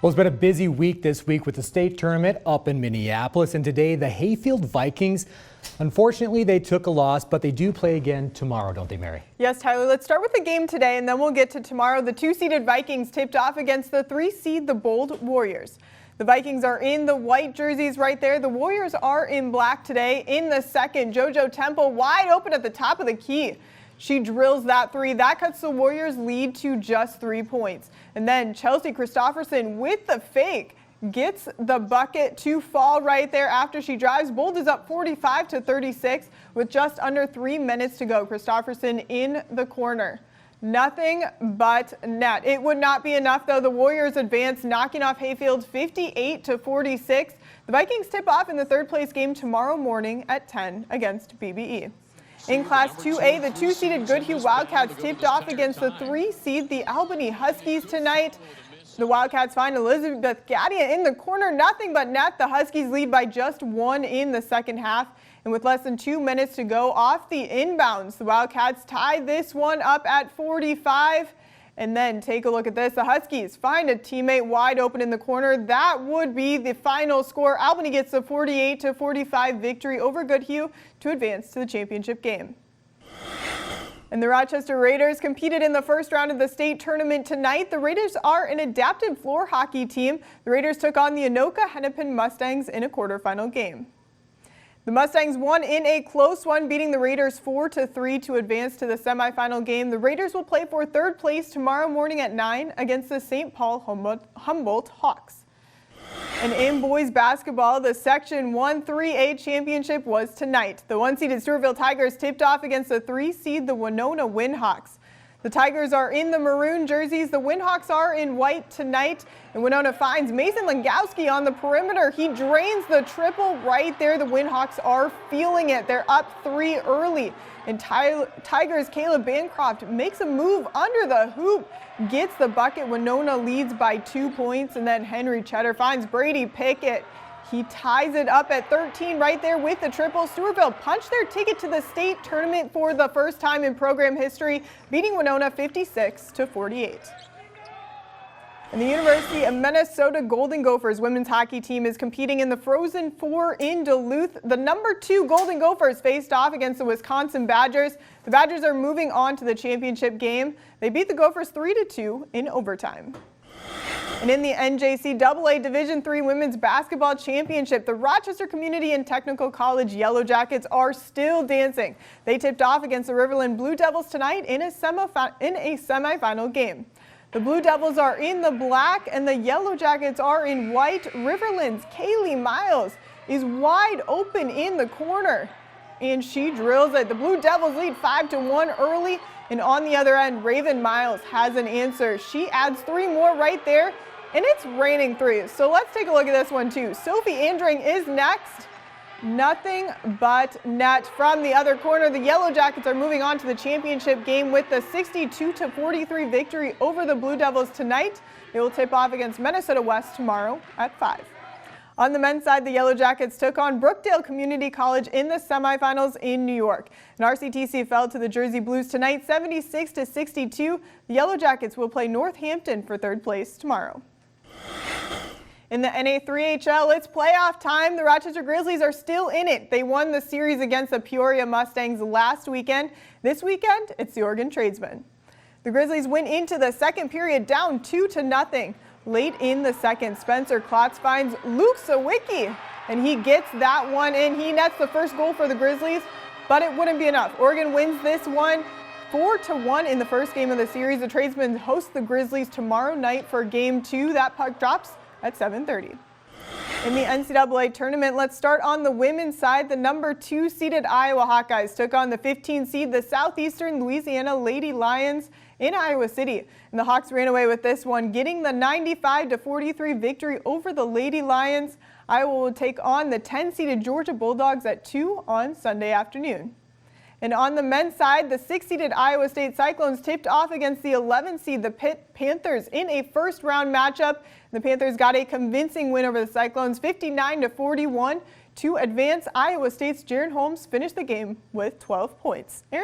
Well, it's been a busy week this week with the state tournament up in Minneapolis, and today the Hayfield Vikings, unfortunately, they took a loss, but they do play again tomorrow, don't they, Mary? Yes, Tyler. Let's start with the game today, and then we'll get to tomorrow. The 2-seeded Vikings tipped off against the 3-seed, the Bold Warriors. The Vikings are in the white jerseys right there. The Warriors are in black today. In the second, JoJo Temple wide open at the top of the key. She drills that three. That cuts the Warriors' lead to just 3 points. And then Chelsea Christopherson with the fake gets the bucket to fall right there after she drives. Bold is up 45-36 with just under 3 minutes to go. Christopherson in the corner. Nothing but net. It would not be enough, though. The Warriors advance, knocking off Hayfield 58-46. The Vikings tip off in the third-place game tomorrow morning at 10 against BBE. In Class 2A, the 2-seeded Goodhue Wildcats tipped off against the 3-seed, the Albany Huskies tonight. The Wildcats find Elizabeth Gadia in the corner, nothing but net. The Huskies lead by just 1 in the second half. And with less than 2 minutes to go off the inbounds, the Wildcats tie this one up at 45. And then take a look at this. The Huskies find a teammate wide open in the corner. That would be the final score. Albany gets a 48-45 victory over Goodhue to advance to the championship game. And the Rochester Raiders competed in the first round of the state tournament tonight. The Raiders are an adapted floor hockey team. The Raiders took on the Anoka Hennepin Mustangs in a quarterfinal game. The Mustangs won in a close one, beating the Raiders 4-3 to advance to the semifinal game. The Raiders will play for third place tomorrow morning at 9 against the St. Paul Humboldt Hawks. And in boys basketball, the Section 1 3A championship was tonight. The 1-seeded Stewartville Tigers tipped off against the 3-seed, the Winona Windhawks. The Tigers are in the maroon jerseys. The Windhawks are in white tonight. And Winona finds Mason Langowski on the perimeter. He drains the triple right there. The Windhawks are feeling it. They're up 3 early. And Tigers' Caleb Bancroft makes a move under the hoop, gets the bucket. Winona leads by 2 points. And then Henry Cheddar finds Brady Pickett. He ties it up at 13 right there with the triple. Stewartville punched their ticket to the state tournament for the first time in program history, beating Winona 56-48. And the University of Minnesota Golden Gophers women's hockey team is competing in the Frozen Four in Duluth. The number 2 Golden Gophers faced off against the Wisconsin Badgers. The Badgers are moving on to the championship game. They beat the Gophers 3-2 in overtime. And in the NJCAA Division III Women's Basketball Championship, the Rochester Community and Technical College Yellow Jackets are still dancing. They tipped off against the Riverland Blue Devils tonight in a semifinal game. The Blue Devils are in the black and the Yellow Jackets are in white. Riverland's Kaylee Miles is wide open in the corner, and she drills it. The Blue Devils lead 5-1 early. And on the other end, Raven Miles has an answer. She adds 3 more right there, and it's raining threes. So let's take a look at this one too. Sophie Andring is next. Nothing but net from the other corner. The Yellow Jackets are moving on to the championship game with the 62-43 victory over the Blue Devils tonight. They will tip off against Minnesota West tomorrow at 5. On the men's side, the Yellow Jackets took on Brookdale Community College in the semifinals in New York. And RCTC fell to the Jersey Blues tonight, 76-62. The Yellow Jackets will play Northampton for third place tomorrow. In the NA3HL, it's playoff time. The Rochester Grizzlies are still in it. They won the series against the Peoria Mustangs last weekend. This weekend, it's the Oregon Tradesmen. The Grizzlies went into the second period down 2-0. Late in the second, Spencer Klotz finds Luke Sawicki, and he gets that one in. He nets the first goal for the Grizzlies, but it wouldn't be enough. Oregon wins this one 4-1 in the first game of the series. The Tradesmen host the Grizzlies tomorrow night for Game 2. That puck drops at 7:30. In the NCAA tournament, let's start on the women's side. The number 2 seeded Iowa Hawkeyes took on the 15 seed, the Southeastern Louisiana Lady Lions in Iowa City. And the Hawks ran away with this one, getting the 95-43 victory over the Lady Lions. Iowa will take on the 10-seeded Georgia Bulldogs at 2 on Sunday afternoon. And on the men's side, the 6-seeded Iowa State Cyclones tipped off against the 11-seed, the Pitt Panthers, in a first-round matchup. The Panthers got a convincing win over the Cyclones, 59-41. To advance, Iowa State's Jaron Holmes finished the game with 12 points. Aaron?